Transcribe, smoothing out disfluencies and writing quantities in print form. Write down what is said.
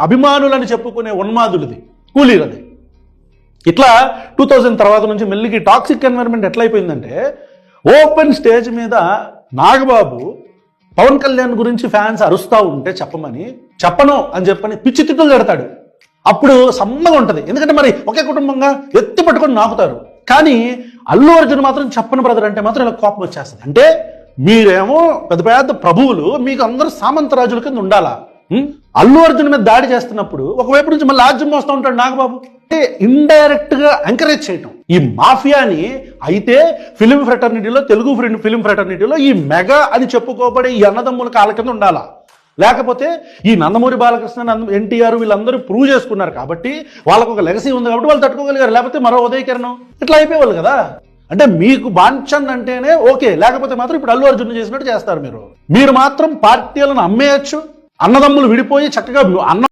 అభిమానులని చెప్పుకునే ఉన్మాదులది, కూలీలది. ఇట్లా 2000 తర్వాత నుంచి మెల్లికి టాక్సిక్ ఎన్వైరన్మెంట్ ఎట్లయిపోయిందంటే, ఓపెన్ స్టేజ్ మీద నాగబాబు పవన్ కళ్యాణ్ గురించి ఫ్యాన్స్ అరుస్తూ ఉంటే చెప్పను అని చెప్పని పిచ్చి తిట్టులు తిడతాడు. అప్పుడు సమ్మగా ఉంటుంది, ఎందుకంటే మరి ఒకే కుటుంబంగా ఎత్తి పట్టుకొని నాకుతారు. కానీ అల్లు అర్జున్ మాత్రం చెప్పను బ్రదర్ అంటే మాత్రం ఇలా కోపం వచ్చేస్తుంది. అంటే మీరేమో పెద్ద పెద్ద ప్రభువులు, మీకు అందరూ సామంతరాజుల కింద ఉండాలా? అల్లు అర్జున్ మీద దాడి చేస్తున్నప్పుడు ఒకవైపు నుంచి మళ్ళీ రాజ్యం మోస్తూ ఉంటాడు నాగబాబు. అంటే ఇండైరెక్ట్ గా ఎంకరేజ్ చేయటం ఈ మాఫియాని. అయితే ఫిలిం ఫ్రెటర్నిటీలో, తెలుగు ఫిలిం ఫ్రెటర్నిటీలో ఈ మెగా అని చెప్పుకోబడే ఈ అన్నదమ్ముల కాళ్ళ కింద ఉండాలా? లేకపోతే ఈ నందమూరి బాలకృష్ణ, ఎన్టీఆర్ వీళ్ళందరూ ప్రూవ్ చేసుకున్నారు కాబట్టి, వాళ్ళకు ఒక లెగసీ ఉంది కాబట్టి వాళ్ళు తట్టుకోగలిగారు. లేకపోతే మరో ఉదయ్ కిరణ్ ఇట్లా అయిపోయేవాళ్ళు కదా. అంటే మీకు బాంఛన్ అంటేనే ఓకే, లేకపోతే మాత్రం ఇప్పుడు అల్లు అర్జున్ చేసినట్టు చేస్తారు. మీరు మాత్రం పార్టీలను అమ్మేయచ్చు, అన్నదమ్ములు విడిపోయి చక్కగా అన్న